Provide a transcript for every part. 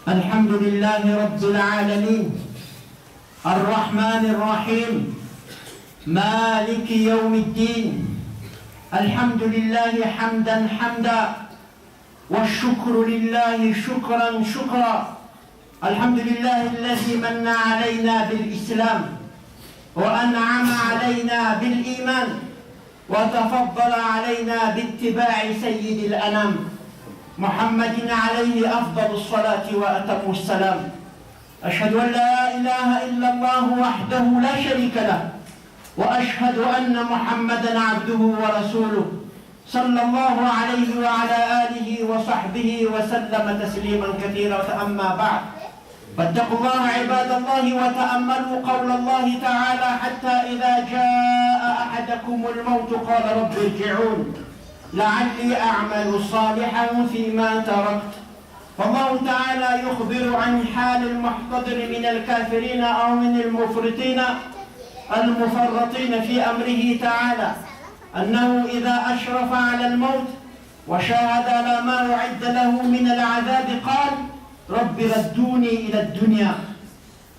الحمد لله رب العالمين الرحمن الرحيم مالك يوم الدين. الحمد لله حمدا حمدا والشكر لله شكرا شكرا. الحمد لله الذي من علينا بالإسلام وأنعم علينا بالإيمان وتفضل علينا باتباع سيد الأنام محمد عليه أفضل الصلاة وأتم السلام. أشهد أن لا إله إلا الله وحده لا شريك له وأشهد أن محمدا عبده ورسوله صلى الله عليه وعلى آله وصحبه وسلم تسليما كثيرا. أما بعد فاتقوا الله عباد الله وتأملوا قول الله تعالى حتى إذا جاء أحدكم الموت قال رب ارجعون لعلي أعمل صالحا فيما تركت. فالله تعالى يخبر عن حال المحتضر من الكافرين أو من المفرطين في أمره تعالى أنه إذا أشرف على الموت وشاهد على ما أعد له من العذاب قال رب ردوني إلى الدنيا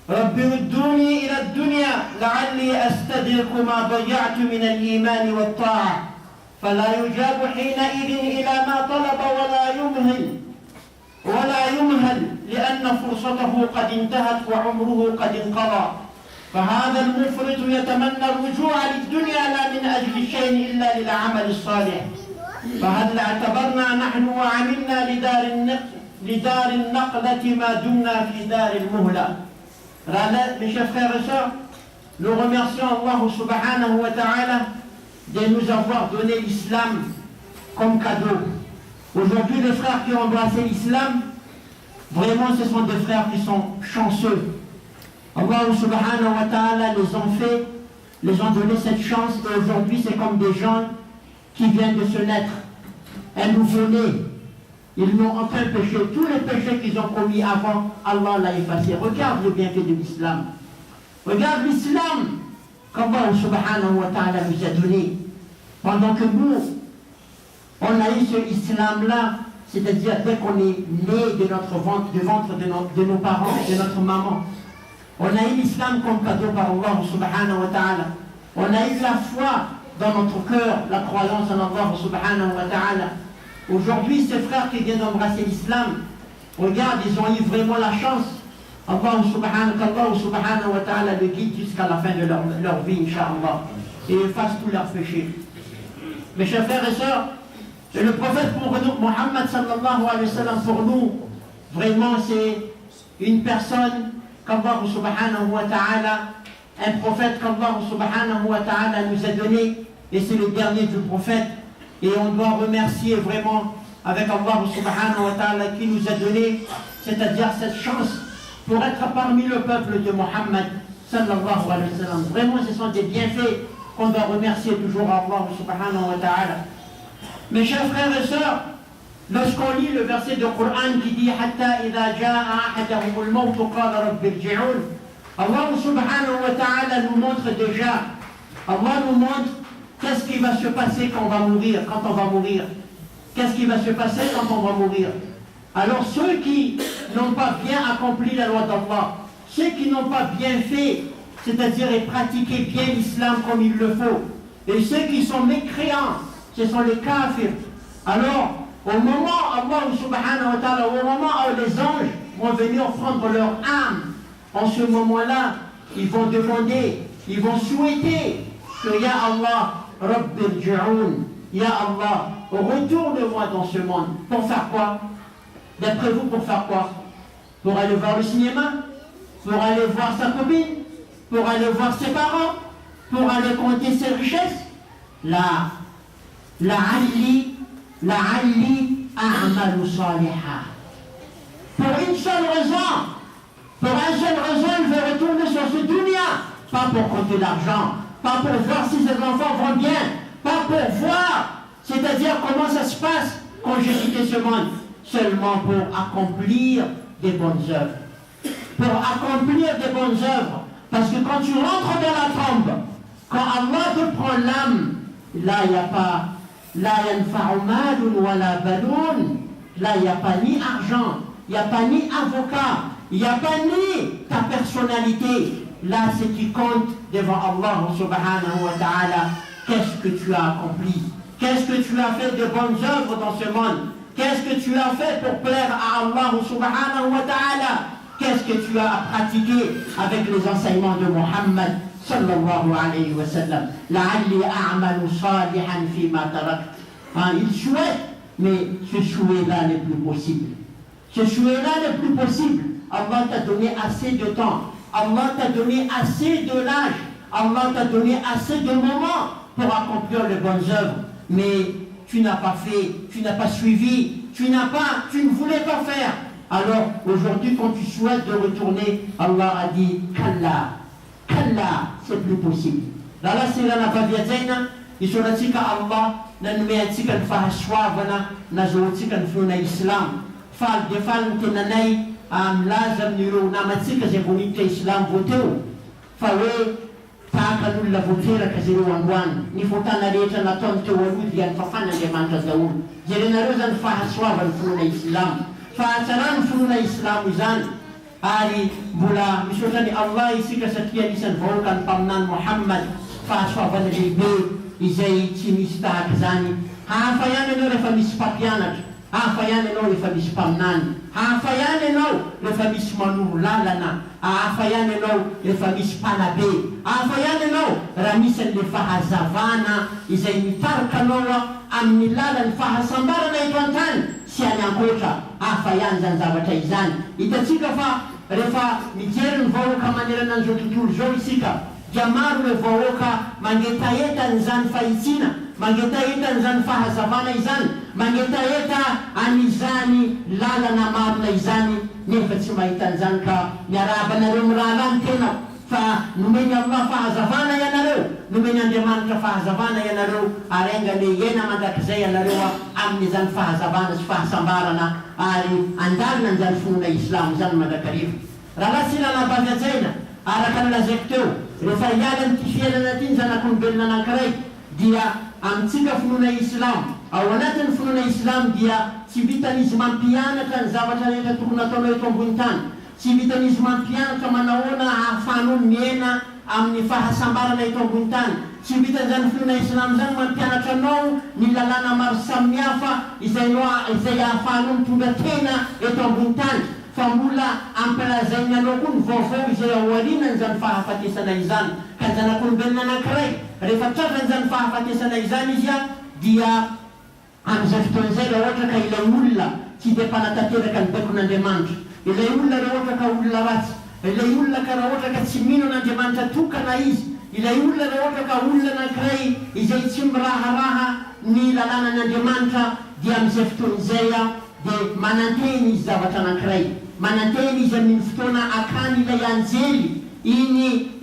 رب ردوني إلى الدنيا لعلي أستدرك ما ضيعت من الإيمان والطاعة. فلا يجاب حينئذ إلى ما طلب ولا يمهل لأن فرصته قد انتهت وعمره قد انقضى. فهذا المفرط يتمنى الرجوع للدنيا لا من أجل شيء إلا للعمل الصالح. فهل اعتبرنا نحن وعملنا لدار النقلة ما دمنا في دار المهلة. Mes chers frères et sœurs, nous remercions Allah subhanahu wa ta'ala de nous avoir donné l'islam comme cadeau. Aujourd'hui, les frères qui ont embrassé l'islam, vraiment ce sont des frères qui sont chanceux. Allah subhanahu wa ta'ala les ont donné cette chance et aujourd'hui c'est comme des gens qui viennent de se naître, un nouveau-né. Ils n'ont aucun péché. Tous les péchés qu'ils ont commis avant, Allah l'a effacé. Regarde le bienfait de l'islam. Regarde l'islam qu'Allah subhanahu wa ta'ala nous a donné. Pendant que nous, on a eu ce islam-là, c'est-à-dire dès qu'on est né de notre ventre, du ventre de nos parents, de notre maman, on a eu l'islam comme cadeau par Allah subhanahu wa ta'ala. On a eu la foi dans notre cœur, la croyance en Allah subhanahu wa ta'ala. Aujourd'hui, ces frères qui viennent d'embrasser l'islam, regarde, ils ont eu vraiment la chance. Allah subhanahu wa ta'ala le guide jusqu'à la fin de leur vie, Inch'Allah, et efface tous leurs péchés. Mes chers frères et sœurs, le prophète pour nous, Muhammad sallallahu alayhi wa sallam, pour nous, vraiment c'est une personne qu'Allah subhanahu wa ta'ala, un prophète qu'Allah subhanahu wa ta'ala nous a donné, et c'est le dernier du prophète. Et on doit remercier vraiment avec Allah subhanahu wa ta'ala qui nous a donné, c'est-à-dire cette chance pour être parmi le peuple de Muhammad sallallahu alayhi wa sallam. Vraiment, ce sont des bienfaits qu'on doit remercier toujours Allah subhanahu wa ta'ala. Mes chers frères et sœurs, lorsqu'on lit le verset de Coran qui dit Hatta idha ja'a ahadahumul mawt qala rabbi irji'un, Allah subhanahu wa ta'ala nous montre déjà, Allah nous montre qu'est-ce qui va se passer quand on va mourir, Qu'est-ce qui va se passer quand on va mourir? Alors ceux qui n'ont pas bien accompli la loi d'Allah, ceux qui n'ont pas bien fait, c'est-à-dire pratiqué bien l'islam comme il le faut, et ceux qui sont mécréants, ce sont les kafirs. Alors, au moment, Allah subhanahu wa ta'ala, au moment où les anges vont venir prendre leur âme, en ce moment-là, ils vont demander, ils vont souhaiter que Ya Allah, Rabbi irji'un, Ya Allah, retourne-moi dans ce monde. Pour faire quoi? D'après vous, pour faire quoi? Pour aller voir le cinéma? Pour aller voir sa copine? Pour aller voir ses parents? Pour aller compter ses richesses? Là, la'alli a'malu saliha. Pour une seule raison, pour une seule raison, il veut retourner sur ce dunya. Pas pour compter l'argent, pas pour voir si ses enfants vont bien, pas pour voir, c'est-à-dire comment ça se passe quand j'ai quitté ce monde, seulement pour accomplir des bonnes œuvres. Pour accomplir des bonnes œuvres. Parce que quand tu rentres dans la tombe, quand Allah te prend l'âme, là il n'y a pas, là il n'y a pas ni argent, il n'y a pas ni avocat, il n'y a pas ni ta personnalité. Là, ce qui compte devant Allah subhanahu wa ta'ala, qu'est-ce que tu as accompli? Qu'est-ce que tu as fait de bonnes œuvres dans ce monde? Qu'est-ce que tu as fait pour plaire à Allah subhanahu wa ta'ala? Qu'est-ce que tu as pratiqué avec les enseignements de Muhammad sallallahu alayhi wa sallam? La'alli a'malu salihan fima tarakt. Il souhaite, mais ce souhait-là n'est plus possible. Ce souhait-là n'est plus possible. Allah t'a donné assez de temps. Allah t'a donné assez de l'âge. Allah t'a donné assez de moments pour accomplir les bonnes œuvres. Mais tu n'as pas fait, tu n'as pas suivi, tu ne voulais pas faire. Alors aujourd'hui, quand tu souhaites de retourner, Allah a dit Kalla, c'est plus possible. Là, c'est là la baviazena, il sera tika Allah, nanmea tika le fahaswavana, nazo tika le fluna islam. Fal de fal tenanai, lazam niro namatika zebonite islam voteo. Fawe, takan'olona voateraka zareo androany ny votana rehetra nataony teo aloha dia ny fafan'Andriamanitra daholo. Jerenareo zany fahasoavany finoana islam, fahatsarany finoana islam izany. Ary mbola misaotrany Allah isika satria anisan'ny vahoaka ny mpaminany Muhammad fahasoavany lehibe izay tsy misy tahaka zany. Hafa ihany ianao rehefa misy mpampianatra, hafa ihany ianao rehefa misy mpaminany, hafa ihany ianao rehefa misy manoro lalana, hafa ihany ianao rehefa misy mpanabe, hafa ihany ianao raha misy an'le fahazavana izay mitarika anao amin'ny lalan'ny fahasambarana eto an-tany sy any ankoatra. Hafa ihany zany zavatra izany. Hitatsika fa rehefa mijery ny vahoaka manerana an'izao tontolo zao isika, dia maro le vahoaka mangetaeta n'izany fahitsina, mangetaeta n'izany fahazavana izany, mangetaeta an'izany lalana marina izany, nefa tsy mahita an'izany ka miarabanareo mirahalahy ny tena. Fa nomeny Allah fahazavana ianareo, nomeny Andriamanitra fahazavana ianareo, arengany iena mandrakizay ianareo amin'izany fahazavana sy fahasambarana, ary andalina an'izany finoana islam zany mandrakarivo. Raha lasy ilana-baviajaina araka ny lazaiko teo, rehefa hiala n'ity fiainana ity ny zanak'olombelona anankiray, dia amintsika finoana islam, ao anatin'ny finoana islam dia tsy vitan'izy mampianatra ny zavatra rehetra tokony ataonao eto ambony tany. Tsy vitan'izy mampianatra manahoana ahafahanao miaina amin'ny fahasambarana eto ambony tany. Tsy vitan'izany finoana islam zany mampianatra anao ny lalàna maro samihafa izay ahafahanao mitondra tena eto ambony tany. Fa mbola ampalazainy anao koa ny vaovao izay ao aorianan'izany fahafatesana izany. Ka ny zanak'olombelona anankiray rehefa tratran'izany fahafatesana izany izy dia amin'izay fotoan'izay raha ohatra ka ilay olona tsy dia mpanatanteraka ny baikon'Andriamanitra, ilay olona raha ohatra ka olona ratsy, ilay olona ka raha ohatra ka tsy mino an'Andriamanitra tokana izy, ilay olona raha ohatra ka olona anankiray izay tsy miraharaha ny lalànan'Andriamanitra, dia amin'izay fotoan'izay dia mananteny izy zavatra anankiray, mananteny izy amin'ny fotoana akany ilay anjely iny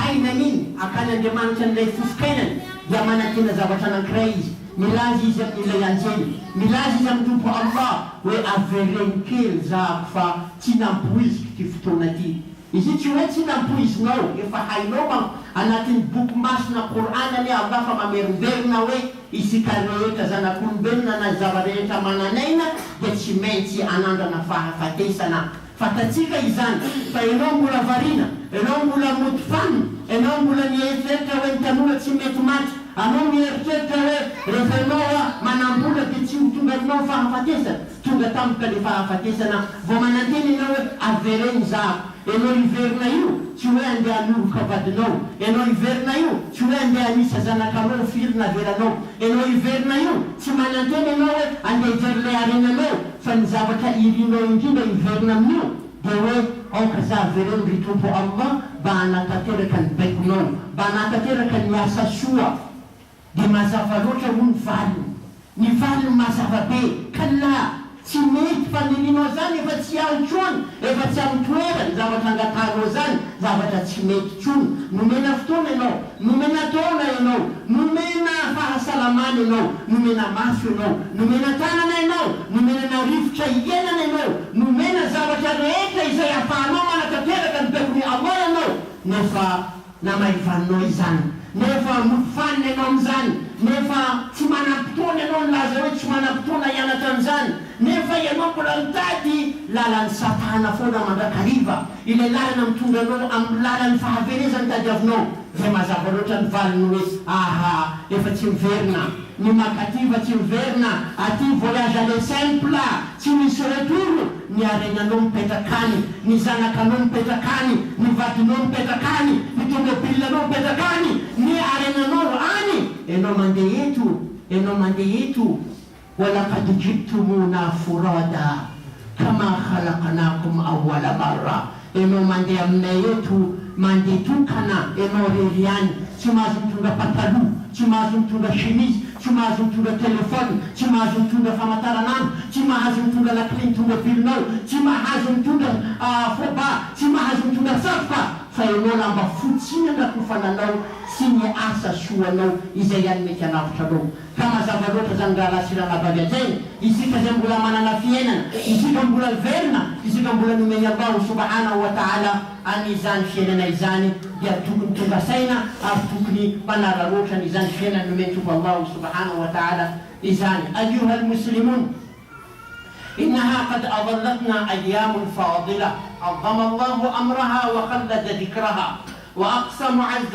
hainany iny, akany Andriamanitra n'ilay fofokainany, dia manantena zavatra anankiray izy. Milazy izy amin'ilay anjely, milazy izy amin'ny tompo Allah hoe avereny kely zahako fa tsy nampoiziko ty fotoana ty. Izy tsy hoe tsy nampoizinao, efa hainao anatin'ny boky masina Qur'anany Allah fa mamerimberina hoe isika rehetra zanak'olombelona na zava-rehetra mananaina dia tsy maintsy anandrana fahafatesana. Fatatsika izany fa ianao mbola variana, ianao mbola moty fanina, ianao mbola mieritreritra hoe ny tanora tsy mety maty, anao mieritreritra hoe rehefa ianao manambola dia tsy tonga aminao fahafatesana, tonga tampoka le fahafatesana vao mananteny ianao hoe avereny zahako. Ianao iverina io tsy hoe andeha hanoroka vadinao, ianao iverina io tsy hoe andeha hanisa zanakanao firy naveranao, ianao iverina io tsy mananteny ianao hoe andeha hijery ilay harenanao, fa ny zavatra irinao indrindra iverina amin'io dia hoe aoka za avereny ry tompo Allah mba hanatanteraka ny baikonao, mba hanatanteraka ny asa soa. Dia mazava loatra moa ny valiny mazava be. Kalla, tsy mety fanelinao zany efa tsy aotrony, efa tsy amitoerany zavatra angatanao zany, zavatra tsy mety trony. Nomena fotoana ianao, nomena taona ianao, nomena fahasalamana ianao, nomena maso ianao, nomena tanana ianao, nomena rivotra ienana ianao, nomena zavatra rehetra izay ahafahanao manatanteraka ny baikon'ny Allah ianao, nefa namaivaninao izany. nefa mifany ianao amin'izany, nefa tsy manam-potoana ianao nilaza hoe tsy manam-potoana hianatra an'izany, nefa ianao mbola mitady lalan'ny satana foana mandrakariva, ilay lalana mitondra anao amin'ny lalan'ny fahaverezany tadiavinao. Zay mazava loatra ny valiny hoe aha, efa tsy miverina, ny makativa tsy miverina, aty voyage aller simple, tsy misy retour, ny arenanao mipetrakany, ny zanakanao mipetrakany, ny vadinao mipetrakany, ny tomobilanao mipetrakany, ny arenanao any, enao mandeha eto, walaqad jibtumuna furada kama khalaqnakum awwala marra. Enao mandeha aminay eto, mandeha tokana, enao reriany, tsy mahazo mitondra pataloha, tsy mahazo mitondra chemise, tsy mahazo mitondra telefony, tsy mahazo mitondra famantaranandro, tsy mahazo mitondra lakile ny tomobilinao, tsy mahazo mitondra foba, tsy mahazo mitondra satroka, fa enao lamba fotsiny andakofananao sy ny asa soanao izay ihany mety hanavitra anao. Ka mazava loatra zany raha lasirana-bavy ajainy, isika zay mbola manana fiainana, isika mbola verina, isika mbola nomeny Allahu subhanahu wa ta'ala an'izany fiainana izany, dia tokony tonga saina ary tokony manararoatra n'izany fiainana nomeny tompo Allahu subhanahu wa ta'ala izany. Ayuha almuslimun, إنها قد أظلتنا أيام فاضلة عظم الله أمرها وخلد ذكرها وأقسم عز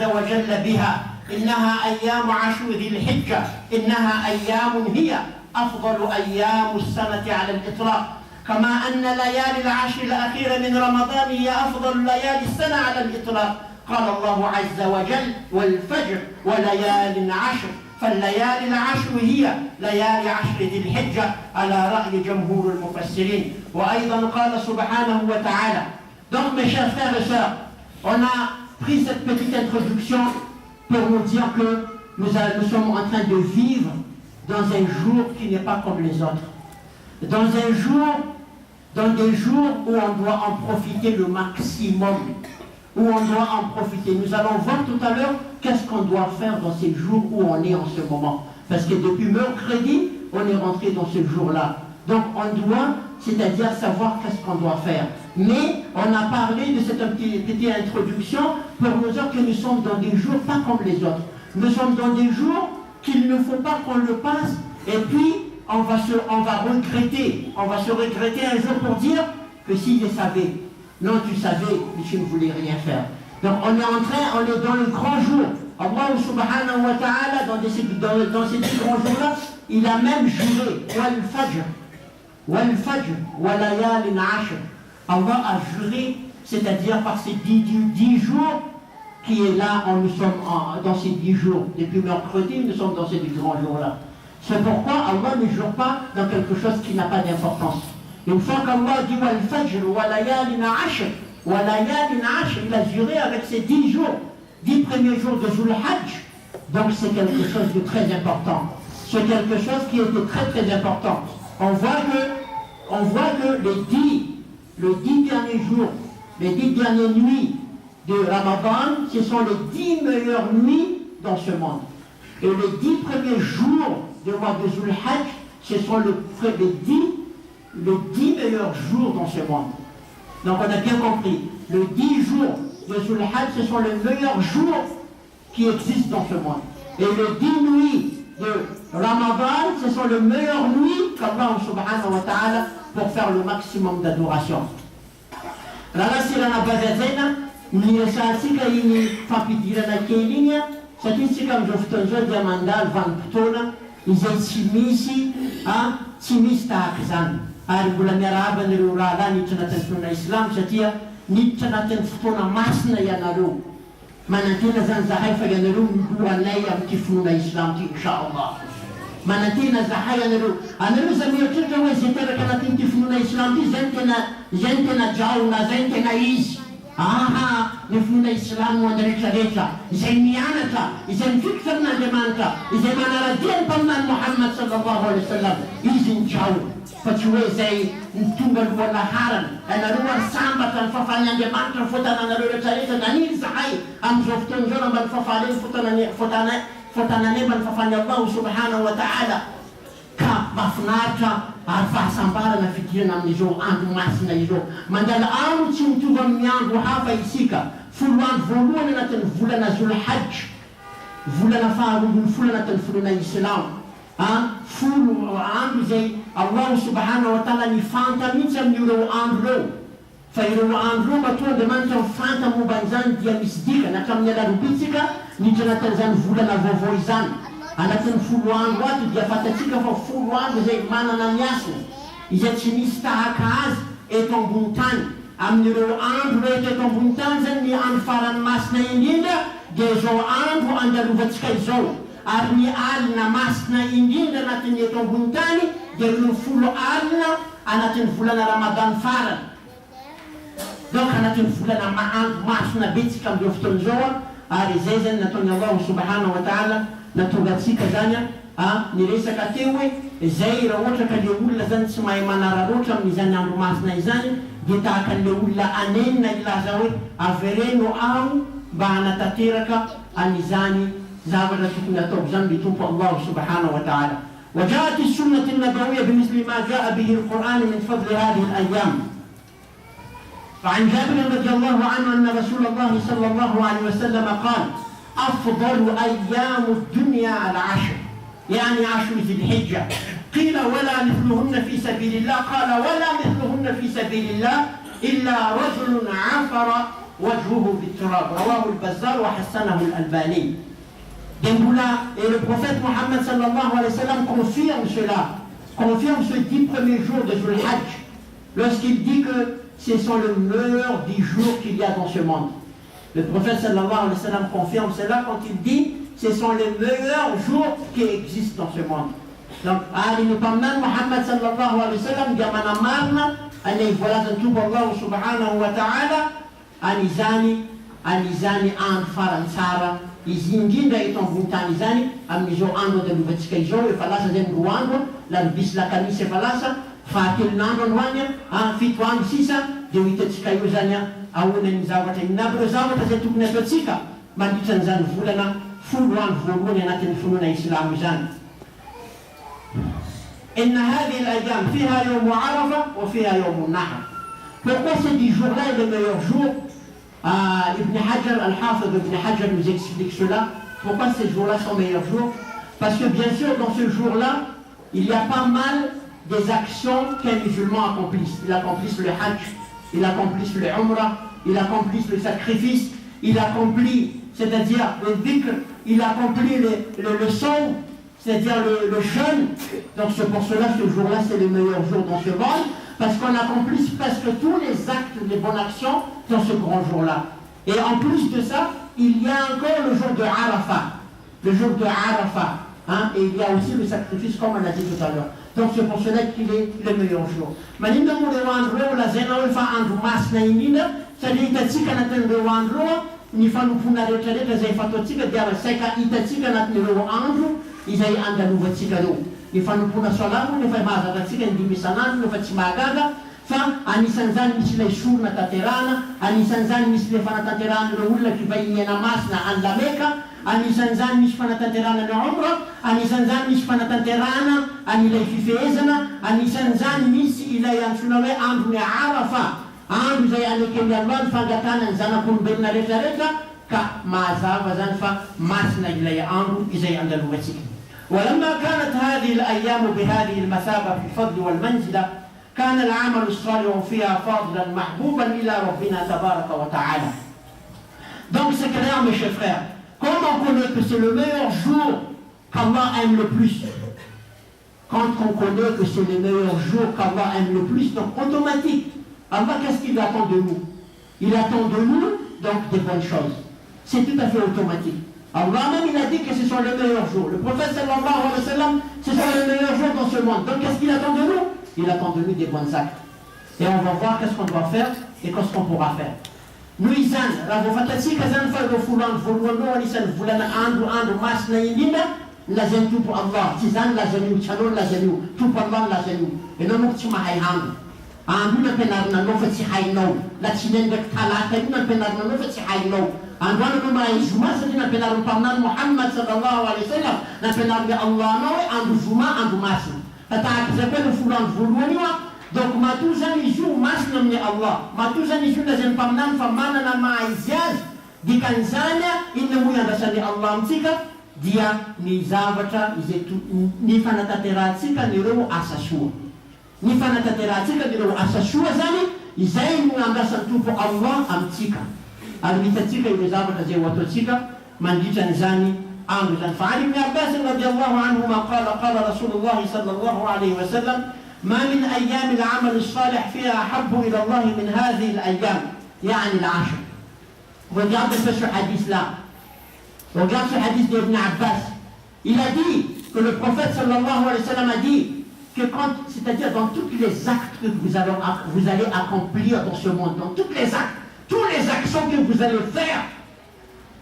وجل بها. إنها أيام عشر ذي الحجة، إنها أيام هي أفضل أيام السنة على الإطلاق، كما أن ليالي العشر الأخيرة من رمضان هي أفضل ليالي السنة على الإطلاق. قال الله عز وجل: والفجر وليال عشر. فالليالي العشر هي ليالي عشر ذي الحجة على رأي جمهور المفسرين. وأيضا قال سبحانه وتعالى. Donc mes chers frères et sœurs, on a pris cette petite introduction pour nous dire que nous sommes en train de vivre dans un jour qui n'est pas comme les autres. Dans des jours où on doit en profiter le maximum, où on doit en profiter. Nous allons voir tout à l'heure qu'est-ce qu'on doit faire dans ces jours où on est en ce moment. Parce que depuis mercredi, on est rentré dans ce jour-là. Donc on doit, c'est-à-dire savoir qu'est-ce qu'on doit faire. Mais on a parlé de cette petite introduction pour nous dire que nous sommes dans des jours pas comme les autres. Nous sommes dans des jours qu'il ne faut pas qu'on le passe et puis on va se regretter un jour pour dire que si je savais. Non, tu savais, mais tu ne voulais rien faire. Donc on est dans le grand jour. Allah subhanahu wa ta'ala, dans ces deux grands jours-là, il a même juré, wal fajr, wa layalin ashr. Allah a juré, c'est-à-dire par ces 10 jours, qui est là, nous sommes dans ces 10 jours. Depuis mercredi, nous sommes dans ces 10 grands jours-là. C'est pourquoi Allah ne jure pas dans quelque chose qui n'a pas d'importance. Une fois qu'Allah dit wal fajr wa layalin ashr, il a juré avec ces 10 jours, 10 premiers jours de Zul Hajj. Donc c'est quelque chose de très important. C'est quelque chose qui était très très important. On voit que les 10 derniers jours, les 10 dernières nuits de Ramadan, ce sont les 10 meilleures nuits dans ce monde. Et les 10 premiers jours du mois de Zul Hajj, ce sont les 10 meilleurs jours dans ce monde. Donc on a bien compris, les 10 jours de Zul Hajj, ce sont les meilleurs jours qui existent dans ce monde. Et les 10 nuits de Ramadan, ce sont les meilleures nuits qu'Allah subhanahu wa ta'ala pour faire le maximum d'adoration. Raha sirana bazazena, niresansika iny fampidirana kely igny, satria tsika amin'izao fotoan'izao dia mandalo vanim-potoana izay tsy misy tahaka izany. Ary mbola miarahaba anareo raha lahy niditra anatin'ny fotoana islam satria niditra anatin'ny fotoana masina ianareo. Manantena zany zahay fa ianareo milohanay amin'ity finoana islam ty inshallah. Manantena zahay anareo zay mieritreritra hoe zay teraka anatin'ity finoana islam ty zay ny tena jaona, zay ny tena izy. Ny finoana islam ho an'ny rehetrarehetra, izay mianatra, izay mifikitra amin'Andriamanitra, izay manaradia ny mpaminany Muhammad sallallahu alaihi wasallam, izy ny jaona. Fa tsy hoe zay nitonga lohalaharana, ianareo ary sambatra ny fahafahan'Andriamanitra ny fotananareo rehetrarehetra, naniry zahay amin'izao fotoan'izao mba ny fahafahanay fotananay mba ny fahafahan'ny Allah subhanahu wa ta'ala. Ka mahafinaritra ary fahasambarana fidirana amin'izao andro masina izao. Mandala andro tsy mitovy amin'ny andro hafa isika. 10 andro voalohany anatin'ny volana Zulhajj, volana faharoa folana anatin'ny volana Islam. 10 andro izay Allah subhanahu wa ta'ala nifanta mihitsy amin'ireo andro reo. Fa ireo andro reo matoa Andriamanitra mifanta momba an'izany dia misy dikany hatramin'ny alarobitsika niditra anatin'izany volana vaovao izany. Anatin'ny 10 andro ato dia fatatsika fa 10 andro izay manana ny asiny izay tsy misy tahaka azy eto ambony tany. Amin'ireo andro rehetra eto ambony tany zany ny andro farany masina indrindra dia izao andro andalovatsika izao. Ary ny alina masina indrindra anatin'ny eto ambony tany dia ireo 10 alina anatin'ny volana Ramadan farany. Donc anatin'ny volana andro masina betsika amin'izao fotoana izao ary izay zany nataony Allah subhanahu wa ta'ala natonga atsika zany niresaka teo hoe izay raha ohatra ka le olona zany tsy mahay manararoatra amin'izany andro masina izany dia tahaka le olona anenina ilaza hoe avereno aho mba hanatanteraka an'izany zavatra tokony ataoko zany le tompo Allah subhanahu wa ta'ala. وجاءت السنة النبوية بمثل ما جاء به القرآن من فضل هذه الأيام. فعن جابر رضي الله عنه أن رسول الله صلى الله عليه وسلم قال: أفضل أيام الدنيا العشر، يعني 10 ذي الحجة. قيل: ولا مثلهن في سبيل الله؟ قال: ولا مثلهن في سبيل الله إلا رجل عفر وجهه بالتراب. رواه البزار وحسنه الألباني. Donc là, et le prophète Mohammed sallallahu alayhi wa sallam confirme cela, confirme ce 10 premiers jours de Dhul Hajj, lorsqu'il dit que ce sont le meilleur 10 jours qu'il y a dans ce monde. Le prophète sallallahu alayhi wa sallam confirme cela quand il dit ce sont les meilleurs jours qui existent dans ce monde. Donc, Ali Muhammad Muhammad sallallahu alayhi wa sallam dit à Marna, allez voilà un tout Allah subhanahu wa ta'ala, anizani an faransara. Izy indrindra eto ambony tany izany amin'izao andro andalovatsika izao efa lasa zay ny 2 andro larobisy lakamisy efa lasa fahatelon'andro androany 7 andro sisa dia ho hitatsika eo zany ahonan'ny zavatra inaby ireo zavatra zay tokony ataotsika mandritra n'izany volana 10 andro voalohany anatin'ny finoana islamo izany. إن هذه الأيام فيها يوم عرفة وفيها يوم النحر. Pourquoi ces 10 jours-là est le meilleur jour? Ibn Hajar, Al-Hafid Ibn Hajar nous explique cela. Pourquoi ces jours-là sont meilleurs jours? Parce que bien sûr, dans ce jour-là, il y a pas mal des actions qu'un musulman accomplisse. Il accomplisse le Hajj, il accomplisse le Umrah, il accomplisse le sacrifice, il accomplit, c'est-à-dire le dhikr, il accomplit le saum, c'est-à-dire le jeûne. Donc c'est pour cela ce jour-là, c'est le meilleur jour dans ce monde. Parce qu'on accomplit presque tous les actes, les bonnes actions dans ce grand jour-là. Et en plus de ça, il y a encore le jour de Arafat. Le jour de Arafat. Et il y a aussi le sacrifice comme on a dit tout à l'heure. Donc c'est pour cela qu'il est le meilleur jour. Maninda mo le andro la zena fa andro masina indrindra satria hitatsika anatin'ireo andro ny fanompona rehetrarehetra izay fataotsika dia saika hitatsika anatin'ireo andro izay andalovantsika reo. Ny fanompona salamo nefa mahazakatsika indimy isan'andro nefa tsy mahagaga fa anisan'izany misy ilay sorona tanterahana, anisan'izany misy ilay fanatanteran'ireo olona fivahiniana masina any la Meka, anisan'izany misy fanatanterana ny Umra, anisan'izany misy fanatanterana an'ilay fifehezana, anisan'izany misy ilay antsoina hoe andro ny Arafa, andro izay anekeny Allah ny fangatana ny zanak'olombelona rehetrarehetra ka mahazava zany fa masina ilay andro izay andalovantsika. ولما كانت هذه الأيام بهذه المثابة في الفضل والمنزلة كان العمل الصالح فيها فاضلا محبوبا إلى ربنا تبارك وتعالى. Donc c'est clair mes chers frères, quand on connaît que c'est le meilleur jour qu'Allah aime le plus, quand on connaît que c'est le meilleur jour qu'Allah aime le plus, donc automatique, Allah qu'est-ce qu'il attend de nous? Il attend de nous donc des bonnes choses. C'est tout à fait automatique. Allah même il a dit que ce sont les meilleurs jours. Le prophète sallallahu alayhi wa sallam, ce sont les meilleurs jours dans ce monde. Donc qu'est-ce qu'il attend de nous? Il attend de nous des bons actes. Et on va voir qu'est-ce qu'on doit faire et qu'est-ce qu'on pourra faire. Nous izan, ravo fatatsika zany fa ireo folo andro voalohany anisan'ny volana andro masina indrindra lazany tompo Allah. Tsy zany lazan'io, tsy anao lazan'io, tompo Allah lazan'io. Ianao moa tsy mahay andro. Andro io nampianarinanao fa tsy hainao. Latsinainy ndraiky talata io nampianarinanao fa tsy hainao. Androany anao mahay zoma satria nampianarin'ny mpaminany Muhammad sallallahu alayhi wa sallam, nampianarin'ny Allah anao hoe andro zoma, andro masina. tahaka zay koa no 10 andro voalohany io a donc matoa zany izy io masina amin'ny Allah matoa zany izy io lazany mpaminany fa manana maha izy azy dikan'izany a inona moa iandrasan'ny Allah amitsika dia ny zavatra izay ny fanatanterantsika nireo asa soa ny fanatanterantsika nireo asa soa zany izay no andrasan'ny tompo Allah amitsika ary hitatsika ireo zavatra zay ho ataotsika mandritra n'izany andro zany fa Ali ibn Abbas radiallahu anhuma qala Rasulullah sallallahu alayhi wa sallam ما من أيام العمل الصالح فيها أحب إلى الله من هذه الأيام يعني العشر. Regarde ce hadith-là. Regarde ce hadith d'Ibn Abbas. Il a dit que le prophète sallallahu alayhi wa sallam a dit que quand, c'est-à-dire dans tous les actes que vous allez accomplir dans ce monde, dans tous les actes, toutes les actions que vous allez faire,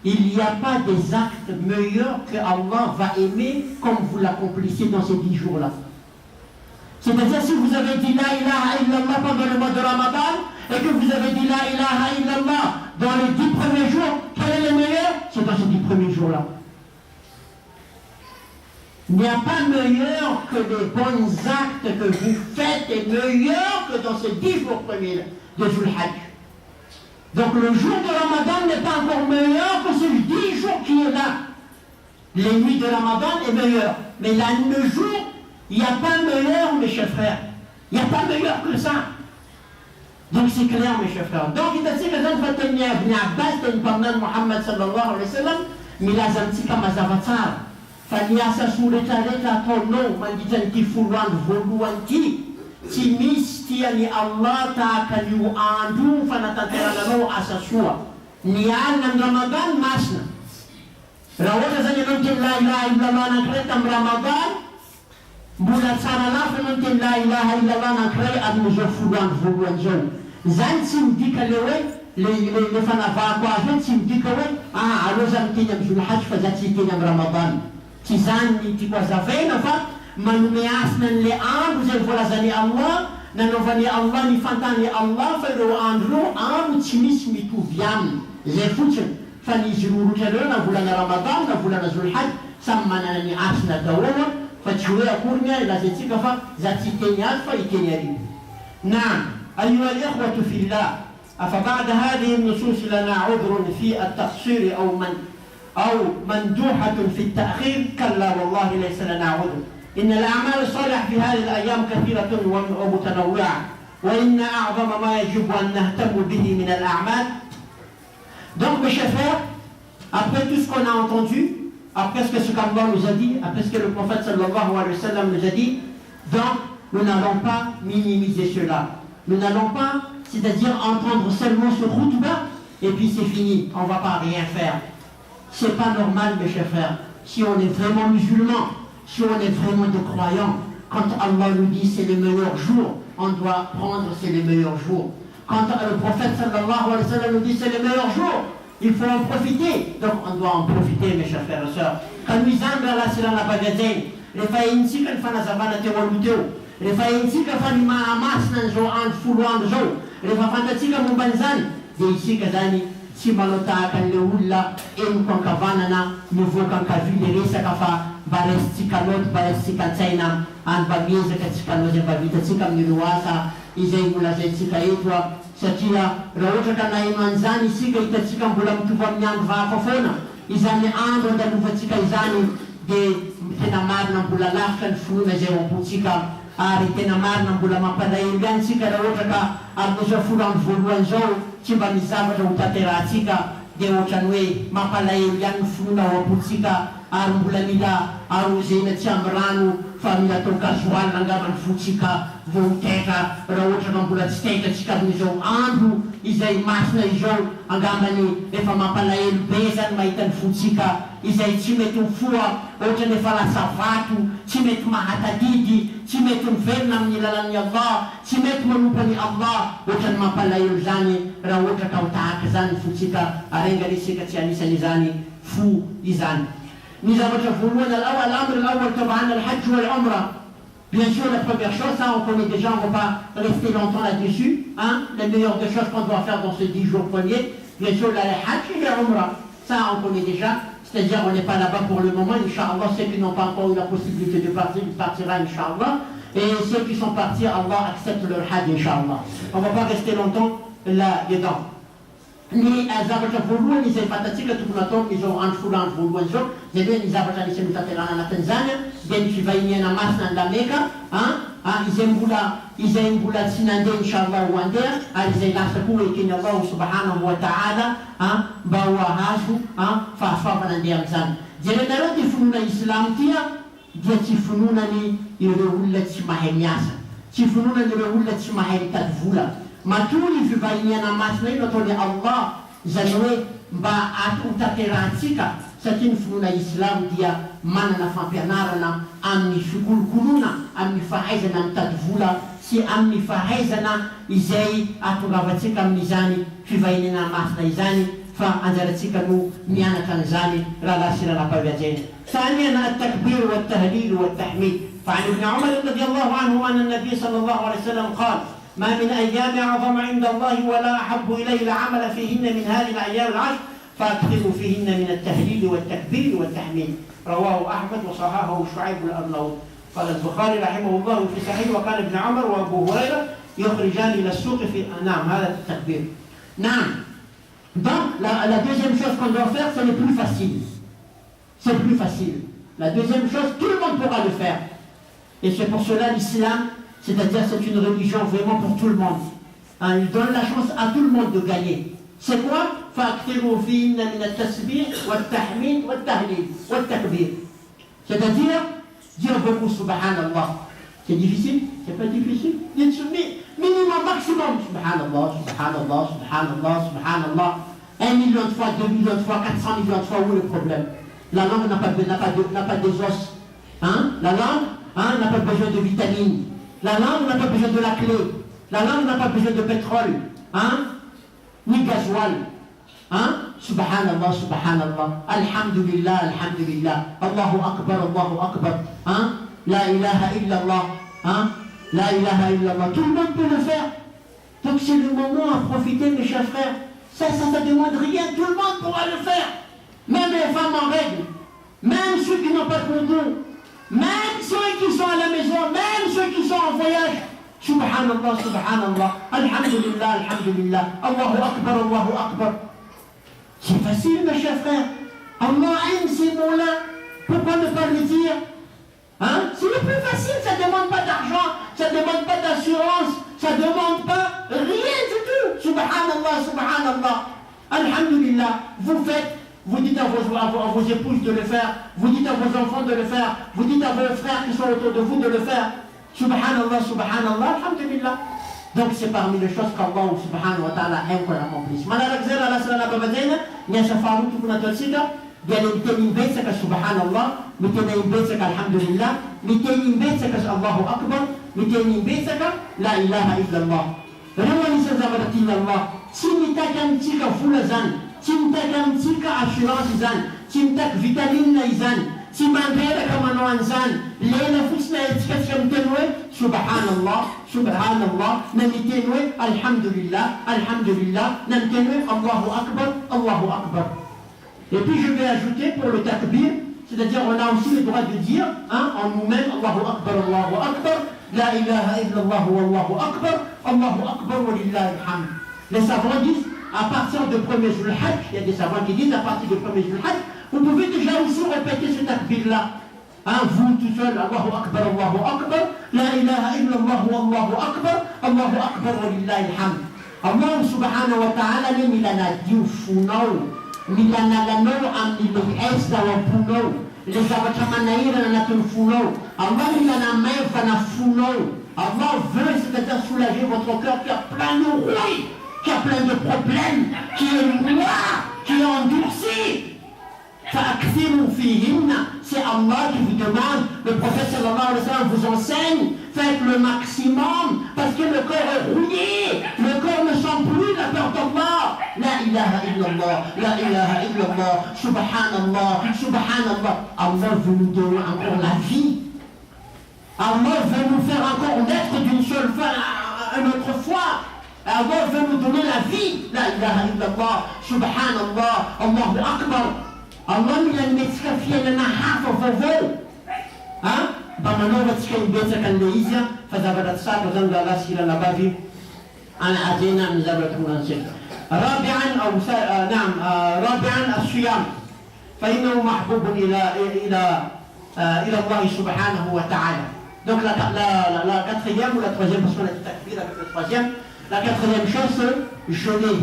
il n'y a pas des actes meilleurs que Allah va aimer comme vous l'accomplissez dans ces 10 jours-là. C'est-à-dire si vous avez dit La ilaha illallah pendant le mois de Ramadan et que vous avez dit La ilaha illallah dans les 10 premiers jours, quel est le meilleur? C'est dans ces 10 premiers jours-là. Il n'y a pas meilleur que les bons actes que vous faites et meilleur que dans ces 10 jours premiers de Dhul Hajj. Donc le jour de Ramadan n'est pas encore meilleur que ces 10 jours qui est là. Les nuits de Ramadan est meilleur. Mais le jour, il n'y a pas meilleur, mes chers frères. Il n'y a pas meilleur que ça. Donc c'est clair, mes chers frères. Donc il a dit que Ibn Abbas, Ibn Muhammad sallallahu alayhi wa sallam, mais la zantika mazavatar. Faniasa sureta-reta ataonao mandritra n'ity 10 andro voalohany ity. Tsy misy tian'ny Allah tahaka an'io andro fanatanterananao asa soa. Ny alina amin'ny Ramadan masina. Raha ohatra zany ianao miteny la ilaha illallah anankiray tamin'ny Ramadan, mbola tsara lafo ianao miteny la ilaha illallah anankiray amin'izao 10 andro voalohany zao. Zany tsy midika le hoe le fanavahako azy hoe tsy midika hoe aleo za miteny amin'ny Dhul Hajj fa za tsy hiteny amin'ny Ramadan. Tsy zany ny tiako hazavaina fa manome asina an'le andro zay voalazany Allah, nanaovany Allah, nifantany Allah fa ireo andro ireo andro tsy misy mitovy aminy. Zay fotsiny fa ny izy roa reo na volana Ramadan na volana Dhul Hajj samy manana ny asina daholo fa tsy hoe akory lazaitsika fa za tsy hiteny azy fa hiteny arivo. Naam, أيها الإخوة في الله أفبعد هذه النصوص لنا عذر في التقصير أو مندوحة في التأخير؟ كلا والله ليس لنا عذر. إن الأعمال الصالحة في هذه الأيام كثيرة ومتنوعة وإن أعظم ما يجب أن نهتم به من الأعمال. Donc mes chers frères, après tout ce qu'on a entendu, après ce qu'Allah nous a dit, après ce que le prophète sallallahu alayhi wa sallam nous a dit, donc nous n'allons pas minimiser cela. Nous n'allons pas, c'est-à-dire entendre seulement ce khutbah et puis c'est fini, on ne va pas rien faire. C'est pas normal, mes chers frères. Si on est vraiment musulman, si on est vraiment des croyants, quand Allah nous dit c'est le meilleur jour, on doit prendre c'est le meilleur jour. Quand le prophète sallallahu alayhi wa sallam nous dit c'est le meilleur jour, il faut en profiter. Donc on doit en profiter, mes chers frères et sœurs. Quand nous avons la sila na bagazin, les faïnsi kan fanazavana te waluteo. Rehefa isika fa ny mahamasina an'izao andro 10 andro zao, rehefa fantatsika momba an'izany, dia isika zany tsy manao tahaka an'le olona eniko ankavanana mivoaka ankavily resaka fa mba raisitsika loatra, mba raisitsika an-tsaina any mba miezaka tsika aloha zay mba vitatsika amin'ireo asa izay molazaitsika eto a. Satria raha ohatra ka naheno an'izany isika hitatsika mbola mitovy amin'ny andro vahafa foana, izany andro andalovatsika izany dia tena marina mbola lavitra ny finoana izay oampontsika. Ary tena marina mbola mampalahelo ihany tsika raha ohatra ka amin'izao 10 andro voalohany zao tsy mba misy zavatra ho tanterahantsika dia ohatrany hoe mampalahelo ihany ny finoana ao am-pontsika ary mbola mila arozena tsy amin'ny rano fa mila atao gasoaly angamba ny fontsika vao hitaitra raha ohatra ka mbola tsy tahitratsika amin'izao andro izay masina izao angambany efa mampalahelo be zany mahita ny fontsika izay tsy mety mifoa ohatrany efa lasa vato, tsy mety mahatadidy, tsy mety miverina amin'ny lalan'ny Allah, tsy mety manompo an'i Allah, ohatrany mampalahelo zany raha ohatra ka ho tahaka zany ny fontsika arengany isika tsy anisan'izany fo izany. Ny zavatra voalohany al-amr al-awwal taban al-hajj wal-umra. Bien sûr, la première chose, ça on connaît déjà, on ne va pas rester longtemps là-dessus. Hein? La meilleure des choses qu'on doit faire dans ces 10 jours premiers, bien sûr, la hajj et la umra. Ça on connaît déjà. C'est-à-dire on n'est pas là-bas pour le moment, Inch'Allah, ceux qui n'ont pas encore eu la possibilité de partir, ils partiront, Inch'Allah. Et ceux qui sont partis, Allah accepte leur hajj, Inch'Allah. On ne va pas rester longtemps là-dedans. Ni azabacha volua ni zaifatantsika tokony atao izao andro folo andro voalohany zao zay hoe ny zavatra nisy mitanterana Tanzania dia ny fivahiniana masina Lameka izay mbola tsy nandeha inshallah ho andeha ary izay lasa koa ekeny Allah subhanahu wa ta'ala mba ho ahazo fahasoavana andeha amin'izany. Jerenareo ty finoana islam tia dia tsy finoanany ireo olona tsy mahay miasa, tsy finoanany ireo olona tsy mahay mitady vola. Matory fivahiniana masina ino ataony Allah zany hoe mba hotanterantsika satria ny finoana islam dia manana fampianarana amin'ny fikolokoloana amin'ny fahaizana mitady vola sy amin'ny fahaizana izay atongavantsika amin'izany fivahiniana masina izany fa anjaratsika no mianatra an'izany raha lasy raha-pahaviajena. ثانيا التكبير والتهليل والتحميد. فعن ابن عمر رضي الله عنه أن النبي صلى الله عليه وسلم قال: ما من أيام أعظم عند الله ولا أحب إليه العمل فيهن من هذه الأيام العشر فأكثروا فيهن من التهليل والتكبير والتحميد. رواه أحمد وصححه شعيب الأرناؤوط. قال البخاري رحمه الله في صحيح: وكان ابن عمر وأبو هريرة يخرجان إلى السوق في هذا التكبير. نعم. Donc la deuxième chose qu'on doit faire, c'est le plus facile. C'est le plus facile. La deuxième chose, tout le monde pourra le faire. Et c'est pour cela l'islam, c'est-à-dire c'est une religion vraiment pour tout le monde. Il donne la chance à tout le monde de gagner. C'est quoi? فَأَكْثِرُوا فِيهِنَّ مِنَ التَّسْبِيحِ وَالتَّحْمِيدِ وَالتَّهْلِيلِ وَالتَّكْبِيرِ. C'est-à-dire dire beaucoup Subhanallah. C'est difficile? C'est pas difficile? Minimum, maximum. Subhanallah, Subhanallah, Subhanallah, Subhanallah. 1 million de fois, 2 millions de fois, 400 millions de fois, où est le problème? La langue n'a pas des os. La langue n'a pas besoin de vitamines. La langue n'a pas besoin de la clé. La langue n'a pas besoin de pétrole. Ni gasoil. Subhanallah, Subhanallah. Alhamdulillah, Alhamdulillah. Allahu Akbar, Allahu Akbar. La ilaha illallah. La ilaha illallah. Tout le monde peut le faire. Donc c'est le moment à profiter, mes chers frères. Ça ne demande rien. Tout le monde pourra le faire. Même les femmes en règle. Même ceux qui n'ont pas de condom. Même ceux qui sont à la maison. Même ceux qui sont en voyage. Subhanallah, Subhanallah. Alhamdulillah, Alhamdulillah. Allahu Akbar, Allahu Akbar. C'est facile, mes chers frères. Allah aime ces mots-là. Pourquoi ne pas le dire? C'est le plus facile, ça ne demande pas d'argent, ça ne demande pas d'assurance, ça ne demande pas rien du tout. Subhanallah, Subhanallah. Alhamdulillah. Vous faites, vous dites à vos épouses de le faire, vous dites à vos enfants de le faire, vous dites à vos frères qui sont autour de vous de le faire. Subhanallah, Subhanallah, Alhamdulillah. Donc c'est parmi les choses qu'Allah subhanahu wa ta'ala aime qu'on accomplisse. Malheureusement, Allah sallallahu alayhi wa sallam, il y a sa femme qui vous bien miteni mbetsaka subhanallah, miteni mbetsaka alhamdulillah, miteni mbetsaka Allahu akbar, miteni mbetsaka la ilaha illallah. Reo anisany zavatra tiana Allah. Tsy mitaky amintsika vola zany, tsy mitaky amintsika assurance zany, tsy mitaky vitamine izany, tsy mandreraka manao an'izany. Lena fotsiny aitsikatsika miteny hoe subhanallah, subhanallah, na miteny hoe alhamdulillah, alhamdulillah, na miteny hoe Allahu akbar, Allahu akbar. Et puis je vais ajouter pour le takbir, c'est-à-dire on a aussi le droit de dire en nous-mêmes Allahu Akbar, Allahu Akbar, La ilaha illallah, Allahu Akbar, Allahu Akbar, wa lillahi alhamd. Les savants disent, à partir de premier jour Hajj, il y a des savants qui disent, à partir de premier jour Hajj, vous pouvez déjà aussi répéter ce takbir-là. Vous tout seul, Allahu Akbar, Allahu Akbar, La ilaha illallah, Allahu Akbar, Allahu Akbar, wa lillahi alhamd. Allah subhanahu wa ta'ala ni milana diufunau. Milanalanou amin'ny lohaizina ao am-ponao, le zavatra manahirana anatin'ny fonao. Allah milana maivana na fonao. Allah veut, c'est-à-dire soulager votre cœur qui a plein de rouille, qui a plein de problèmes, qui est noir, qui est endurci. فأكثروا فيهن, c'est Allah qui vous demande, le prophète sallallahu alayhi wa sallam vous enseigne, faites le maximum, parce que le corps est rouillé, le corps ne sent plus la peur d'Allah. La ilaha illallah, la ilaha illallah, subhanallah, subhanallah. Allah veut nous donner encore la vie. Allah veut nous faire encore naître d'une seule fois, une autre fois. Allah veut nous donner la vie. La ilaha illallah, subhanallah, Allahu akbar. Allah milani metsika fiainana hafa vaovao. bamanaovatsika imbetsaka an'le izy a fa zavatra tsara zany raha lasy ilalabavy ajaina amin'ny zavatra tonga antsika. رابعا الصيام فإنه محبوب إلى الله سبحانه وتعالى. Donc la quatrième ou la troisième, parce qu'on a dit takbir avec le troisième, la quatrième chose c'est jeûner.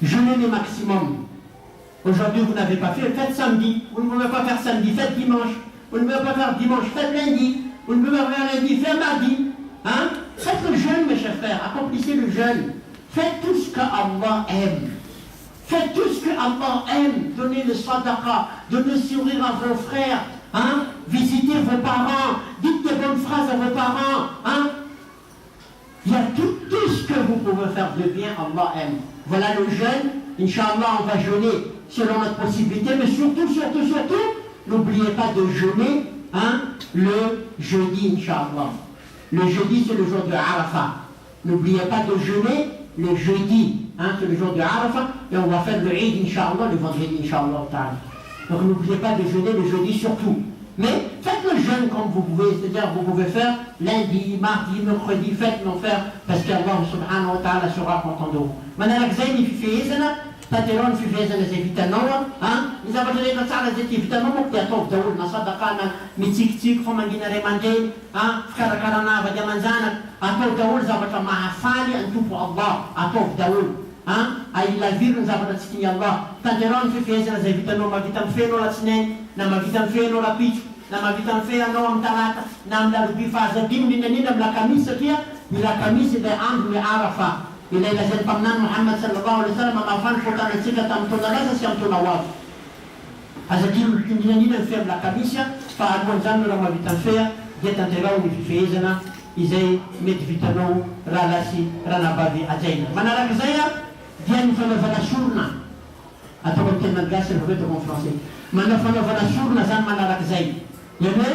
Jeûner le maximum. Aujourd'hui vous n'avez pas fait, faites samedi. Vous ne pouvez pas faire samedi, faites dimanche. Vous ne pouvez pas faire dimanche, faites lundi. Vous ne pouvez pas faire lundi, faites mardi. Hein? Faites le jeûne mes chers frères, accomplissez le jeûne. Faites tout ce que Allah aime. Faites tout ce que Allah aime. Donnez le sadaqa, donnez le sourire à vos frères. Hein? Visitez vos parents, dites des bonnes phrases à vos parents. Hein? Il y a tout ce que vous pouvez faire de bien, Allah aime. Voilà le jeûne. Inch'Allah, on va jeûner selon notre possibilité. Mais surtout, n'oubliez pas de jeûner le jeudi, Inch'Allah. Le jeudi, c'est le jour de Arafat. N'oubliez pas de jeûner le jeudi. C'est le jour de Arafat. Et on va faire le Eid, Inch'Allah, le vendredi, Inch'Allah. Donc n'oubliez pas de jeûner le jeudi surtout. Mais faites le jeûne comme vous pouvez, c'est-à-dire vous pouvez faire lundi, mardi, mercredi, faites-le faire parce qu'Allah subhanahu wa ta'ala sera content de vous. Maintenant, l'examen في فيزنا تاتيرون في فيزنا زي فيتانوا إذا بدنا نتصارع زي فيتانوا ممكن يطوف دول نصدقنا ميتيك فما جينا ريمانجين فكر كرنا بدي منزانا أطوف دول زبط مع فالي أن توفوا الله أطوف دول أي لا فيرن زبط تسكين الله تاتيرون في فيزنا زي فيتانوا ما فيتام فين ولا سنين نما فيتام فين ولا بيتش نما فيتام فين أنا ومتلاتا نام لا بيفاز دين من نينا بلا كميسة كيا بلا كميسة ده عند عرفة إلى لازم قمنا محمد صلى الله عليه وسلم ما فان فوتان السكة تمتونا لازم سيمتونا واف هذا دين نينا فيها بلا كميسة فأدوان زمن لما فيتام فيها جت انتراوني في فيزنا إزاي ميت فيتانو رالاسي رانا بابي أجينا من أراك زيا ديان فلا شورنا أتوقع كلمة جاسر هبته من فرنسي من فلا شورنا زان من أراك زي يبقى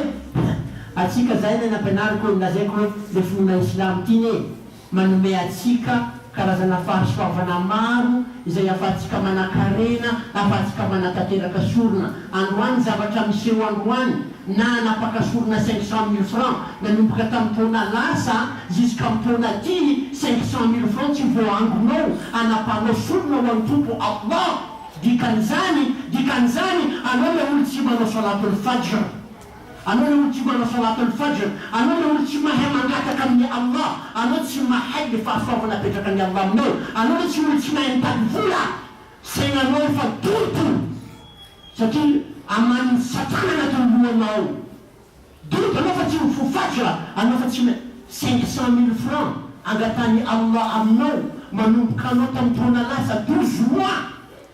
أتيكا زينا نبناركو نزيكو لفونا إسلام تيني manome atsika karazana fahasoavana maro izay afahantsika manan-karena, afahantsika manatanteraka sorona. Androany zavatra miseho androany na napakasorona 500 000 francs nanomboka tamin'ny taona lasa jusqu'amin'ny taona ty 500 000 francs tsy voangonao anapanao sorona ho an'ny tompo Allah. Dikan'izany anao le olo tsy manao salatul fajr, anao le olo tsy manao salatul fajr, anao le olo tsy mahay mangataka amin'ny Allah, anao tsy mahay le fahasoavana apetraka amin'ny Allah aminao, anao le tsy olo tsy mahay mitady vola, sainanao efa doto satria aman'ny satana anatin'ny lohanao. Doto anao fa tsy mifo fajr, anao fa tsy 500 000 francs angatany Allah aminao manomboka anao tamin'ny taona lasa 12 mois.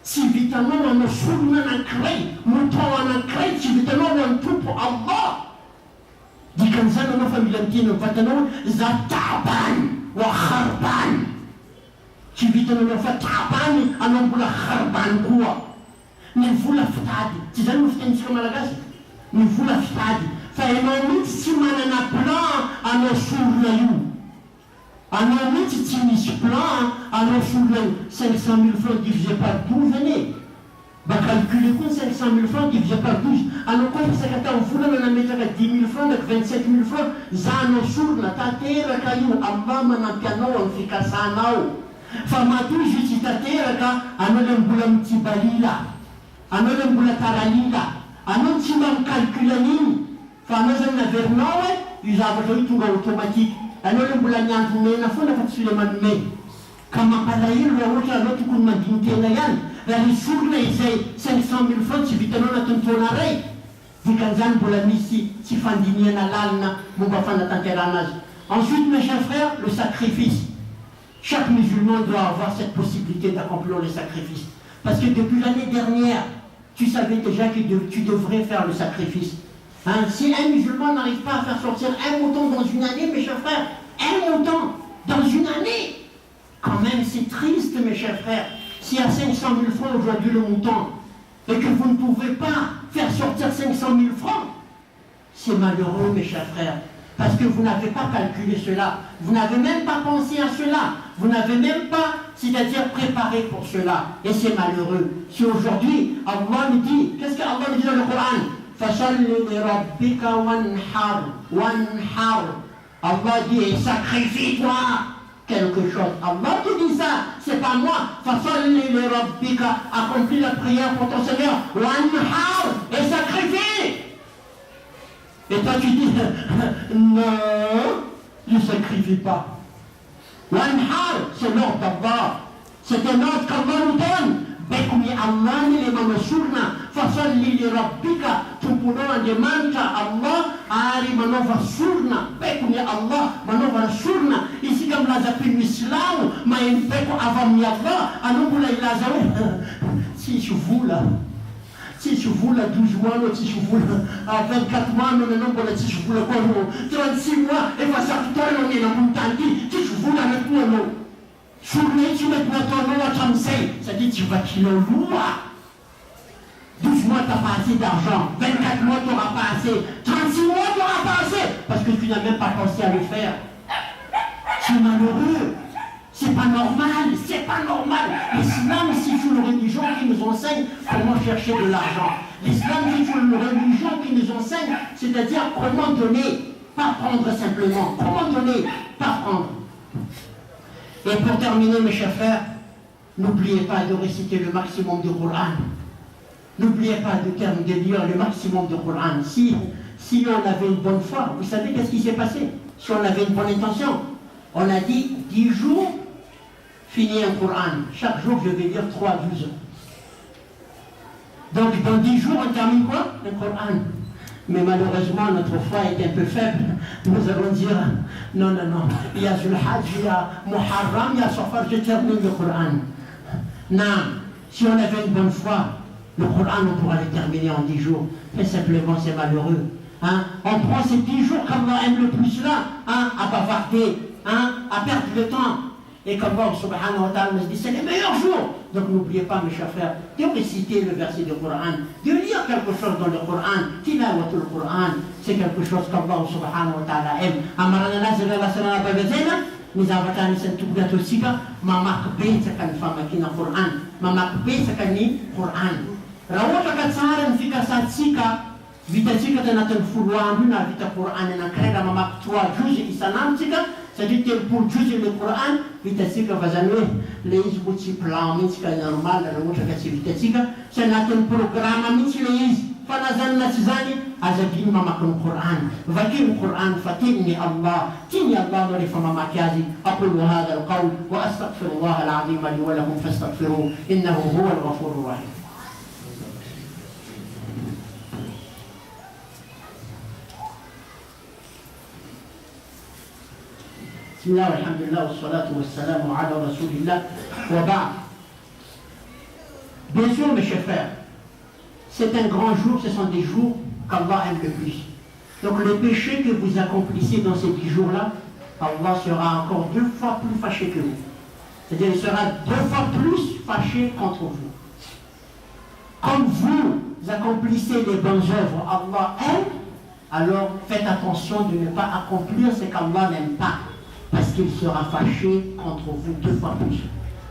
Tsy vitanao anao sorona anankiray, motao anankiray tsy vitanao ho an'ny tompo Allah. Dikan'izany anao fa mila miteny amin'ny vatanao za tabany wa kharbany. Tsy vitanao anao fa tabany anao mbola kharbany koa. Ny vola fitady, tsy zany no fitenitsika malagasy. Ny vola fitady, fa ianao mihitsy tsy manana plan anao sorona io. Anao mihitsy tsy misy plan anao sorona 500 000 francs divisé par 12 année. Ba calculer koa 500 000 francs divisé par 12. Anao koa fisaka tamin'ny volana nametraka 10 000 francs ndraiky 27 000 francs. Za anao sorona tanteraka io, Allah manampy anao amin'ny fikasanao. Fa matoy izy tsy tanteraka, anao le mbola mitibalila, anao le mbola taralila, anao tsy mba micalcule an'iny. Fa anao zany naverinao io zavatra io tonga automatique. Anao le mbola miandromena foana fa tsy le manome. Ka mampalahelo raha ohatra anao tokony mandiny tena ihany. Raha ny sorona izay 500 000 francs tsy vitanao anatin'ny taona ray. Dikan'izany mbola misy tsy fandiniana lalina momba fanatanterana azy. Ensuite, mes chers frères, le sacrifice. Chaque musulman doit avoir cette possibilité d'accomplir le sacrifice. Parce que depuis l'année dernière, tu savais déjà que tu devrais faire le sacrifice. Si un musulman n'arrive pas à faire sortir un mouton dans une année, mes chers frères, un mouton dans une année, quand même c'est triste, mes chers frères. S'il y a 500 000 francs aujourd'hui le mouton, et que vous ne pouvez pas faire sortir 500 000 francs, c'est malheureux, mes chers frères. Parce que vous n'avez pas calculé cela, vous n'avez même pas pensé à cela, vous n'avez même pas, c'est-à-dire préparé pour cela, et c'est malheureux. Si aujourd'hui, Allah nous dit, qu'est-ce qu'Allah nous dit dans le Coran? فَصَلِّ لِرَبِّكَ وَانْحَرْ. Allah dit, sacrifie-toi quelque chose. Allah te dit ça, c'est pas moi. فَصَلِّ لِرَبِّكَ, accomplis la prière pour ton Seigneur. وَانْحَرْ, et sacrifie. Et toi tu dis, non, je ne sacrifie pas. وَانْحَرْ, c'est l'ordre d'Allah. C'est un ordre qu'Allah nous donne. Bekumi Allah ni le manosurna, fasalli li rabbika, tumpunoa demanta Allah, ari manova surna, bekumi Allah, manova surna, ici comme la zapine Islam, ma une peko avant mi Allah, anubula ilazawe, si je vous là, 12 mois, si je vous à 24 mois, non, si je vous le 36 mois, et va s'arrêter, on est dans mon temps, si je vous la avec moi, non. Journée, tu mets ton nom à 36, ça dit tu vas kilo lourd. 12 mois, tu n'as pas assez d'argent. 24 mois, tu n'auras pas assez. 36 mois, tu n'auras pas assez. Parce que tu n'as même pas pensé à le faire. C'est malheureux. C'est pas normal. C'est pas normal. L'islam, c'est une religion qui nous enseigne comment chercher de l'argent. L'islam, c'est une religion qui nous enseigne, c'est-à-dire comment donner, pas prendre simplement. Comment donner, pas prendre. Et pour terminer, mes chers frères, n'oubliez pas de réciter le maximum du Coran. N'oubliez pas de lire le maximum du Coran. Si on avait une bonne foi, vous savez qu'est-ce qui s'est passé? Si on avait une bonne intention, on a dit 10 jours, finir un Coran. Chaque jour, je vais lire 3 à 12 heures. Donc, dans 10 jours, on termine quoi? Le Coran. Mais malheureusement, notre foi est un peu faible. Nous allons dire, non, il y a Zulhadj, il y a Muharram, il y a Safar, je termine le Coran. Non, si on avait une bonne foi, le Coran, on pourra le terminer en 10 jours. Mais simplement, c'est malheureux. Hein? On prend ces 10 jours qu'Allah aime le plus là, hein? À bavarder, hein? À perdre le temps. Et comme Allah subhanahu wa ta'ala nous dit, c'est les meilleurs jours. Donc n'oubliez pas, mes chers frères, de réciter le verset du Coran, de lire quelque chose dans le Coran. Tilawatul Coran, c'est quelque chose qu'Allah subhanahu wa ta'ala aime. Amarana nazira la sana babazena, nous avons tani sentuga tosika, mamak be sakan fama kina Coran, mamak be sakani Coran. Rawata katsaran fika satsika, vita sika tenaten fuluan na vita Coran na kreda mamak tua juzi isanam sika. C'est-à-dire que pour juger le Coran, vitasika vazanwe, les bouti plan, mitika normal, la route de vitasika, c'est un programme, miti les fanazan nasizani, azabin mamakun Coran, vakin Coran, fatini Allah, tini Allah, nori fama makazi, aqulu hada al-qawl, wa astaghfirullah al-azim li wa lakum fastaghfiruhu, innahu huwa al-ghafurur rahim. بسم الله والحمد لله والصلاة والسلام على رسول الله وبعد. Bien sûr, mes chers frères, c'est un grand jour, ce sont des jours qu'Allah aime le plus. Donc les péchés que vous accomplissez dans ces 10 jours-là, Allah sera encore 2 fois plus fâché que vous. C'est-à-dire il sera 2 fois plus fâché contre vous. Comme vous accomplissez les bonnes œuvres, Allah aime, alors faites attention de ne pas accomplir ce qu'Allah n'aime pas. Parce qu'il sera fâché contre vous 2 fois plus.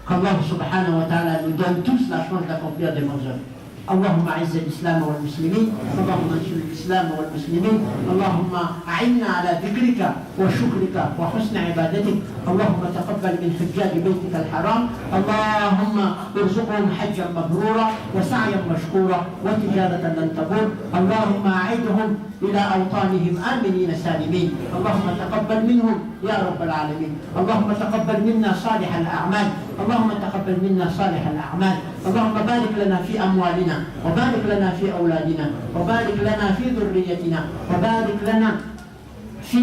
Qu'Allah subhanahu wa ta'ala nous donne tous la chance d'accomplir des bonnes œuvres. اللهم اعز الاسلام والمسلمين، اللهم انصر الاسلام والمسلمين، اللهم اعنا على ذكرك وشكرك وحسن عبادتك، اللهم تقبل من حجاج بيتك الحرام، اللهم ارزقهم حجا مبرورا وسعيا مشكورا وتجارة لن تبور، اللهم اعدهم الى اوطانهم امنين سالمين، اللهم تقبل منهم يا رب العالمين، اللهم تقبل منا صالح الاعمال، اللهم تقبل منا صالح الاعمال، اللهم بارك لنا في اموالنا، وبارك لنا في أولادنا، وبارك لنا في ذريتنا، وبارك لنا في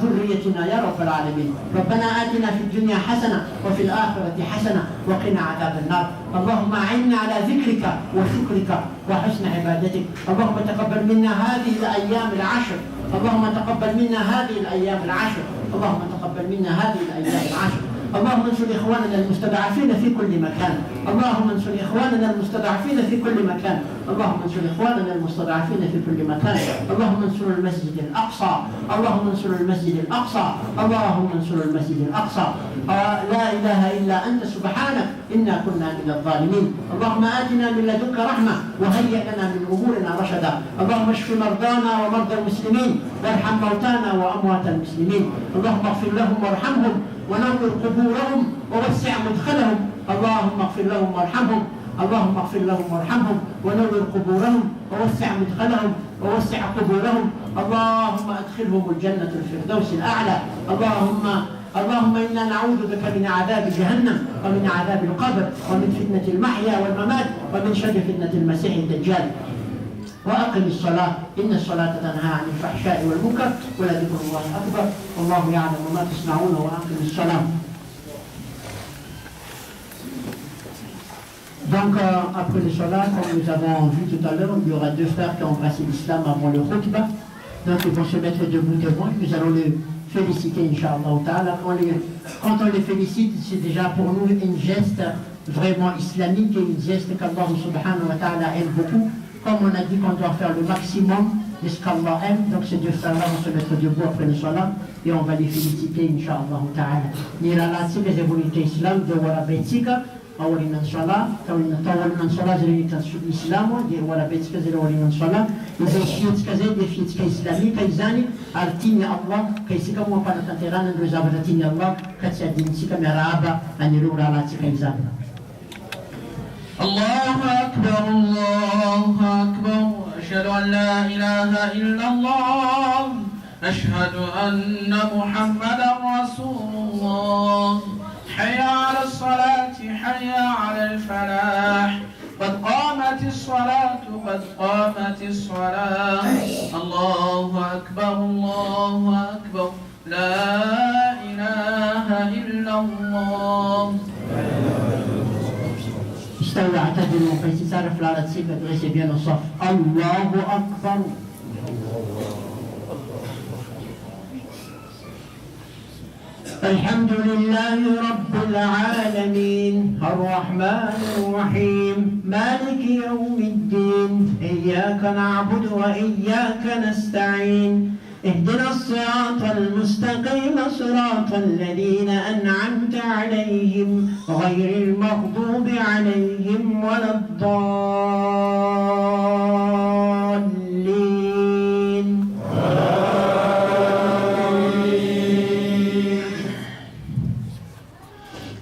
ذريتنا يا رب العالمين. ربنا آتنا في الدنيا حسنة وفي الآخرة حسنة وقنا عذاب النار. اللهم أعنا على ذكرك وشكرك وحسن عبادتك. اللهم تقبل منا هذه الأيام العشر، اللهم تقبل منا هذه الأيام العشر، اللهم تقبل منا هذه الأيام العشر. اللهم انصر إخواننا المستضعفين في كل مكان. اللهم انصر إخواننا المستضعفين في كل مكان. اللهم انصر إخواننا المستضعفين في كل مكان. اللهم انصر المسجد الأقصى. اللهم انصر المسجد الأقصى. اللهم انصر المسجد الأقصى. لا إله إلا أنت سبحانك إنا كنا من الظالمين. اللهم آتنا من لدنك رحمة وهيئ لنا من أمورنا رشدا. اللهم اشف مرضانا ومرضى المسلمين وارحم موتانا وأموات المسلمين. اللهم اغفر لهم وارحمهم ونور قبورهم ووسع مدخلهم. اللهم اغفر لهم وارحمهم. اللهم اغفر لهم وارحمهم ونور قبورهم ووسع مدخلهم ووسع قبورهم. اللهم ادخلهم الجنة الفردوس الأعلى. اللهم إنا نعوذ بك من عذاب جهنم ومن عذاب القبر ومن فتنة المحيا والممات ومن شر فتنة المسيح الدجال. وأقم الصلاة إن الصلاة تنهى عن الفحشاء والمنكر ولذكر الله أكبر والله يعلم ما تصنعون وأقم الصلاة. Donc après le salat, comme nous avons vu tout à l'heure, il y aura deux frères qui ont embrassé l'islam avant le khutbah. Donc ils vont se mettre debout devant, nous allons les féliciter, Inch'Allah Ta'ala. Quand on les félicite, c'est déjà pour nous une geste vraiment islamique et une geste qu'Allah Subhanahu wa Ta'ala aime beaucoup. Comme on a dit qu'on doit faire le maximum de ce qu'Allah aime, donc ces deux frères-là vont se mettre debout après le salat et on va les féliciter, Inch'Allah Ta'ala. Nira la tika zebulite Islam de wala betika, awalinan salat, tawalinan salat zelitan Islam, de wala betika zelawalinan salat, ils ont fiitka zed, des fiitka islamique, kaizani, artini Allah, kaisika mo panatanteran, and rezavatini Allah, katsiadin sika meraba, and yurura la tika izani. الله أكبر الله أكبر أشهد أن لا إله إلا الله أشهد أن محمدا رسول الله حي على الصلاة حي على الفلاح قد قامت الصلاة قد قامت الصلاة الله أكبر الله أكبر لا إله إلا الله. استوى اعتدلوا فيسار فلارة سيبة غيسي بين الصف. الله أكبر. الحمد لله رب العالمين الرحمن الرحيم مالك يوم الدين إياك نعبد وإياك نستعين اهدنا الصراط المستقيم صراط الذين أنعمت عليهم غير المغضوب عليهم ولا الضالين.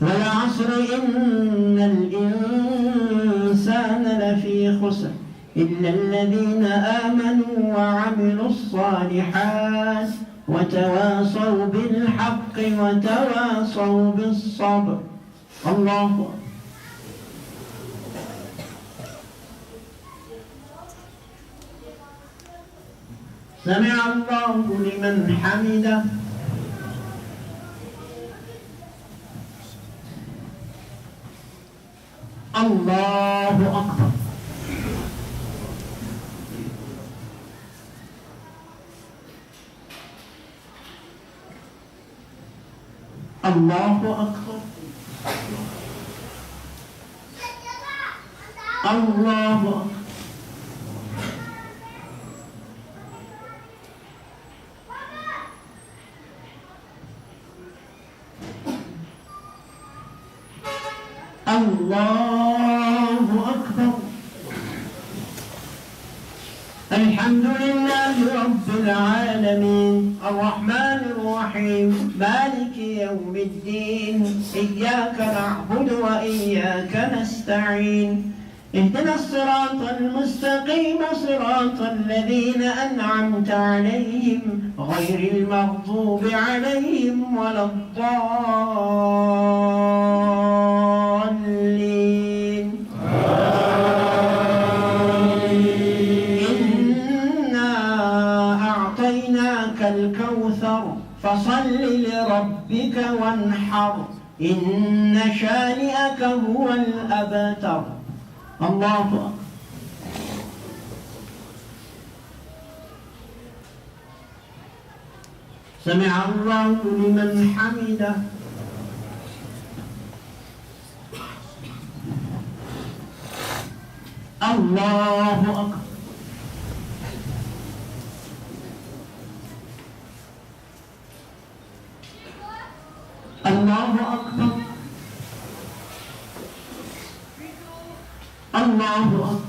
والعصر إن الإنسان لفي خسر إلا الذين آمنوا وعملوا الصالحات وتواصوا بالحق وتواصوا بالصبر. الله أكبر. سمع الله لمن حمده. الله أكبر. الله أكبر. الله أكبر. الله أكبر. الحمد لله رب العالمين الرحمن الرحيم مالك يوم الدين إياك نعبد وإياك نستعين اهدنا الصراط المستقيم صراط الذين أنعمت عليهم غير المغضوب عليهم ولا الضالين. إنا أعطيناك الكوثر فصل لربك وانحر إن شانئك هو الأبتر. الله أكبر. سمع الله لمن حمده. الله أكبر الله أكبر الله أكبر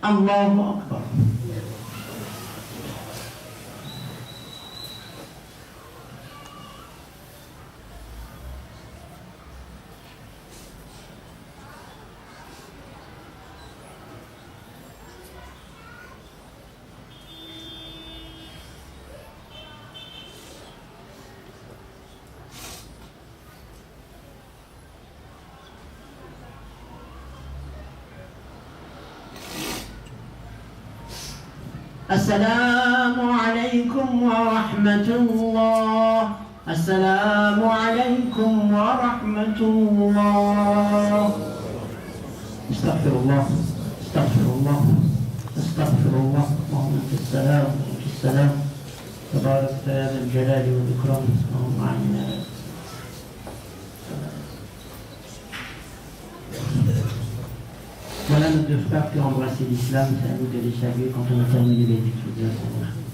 الله أكبر السلام عليكم ورحمة الله السلام عليكم ورحمة الله استغفر الله استغفر الله استغفر الله اللهم انت السلام وانت السلام تبارك يا ذا الجلال والإكرام اللهم اعنا Voilà nos deux frères qui ont embrassé l'islam, c'est à nous de les saluer quand on a terminé les études.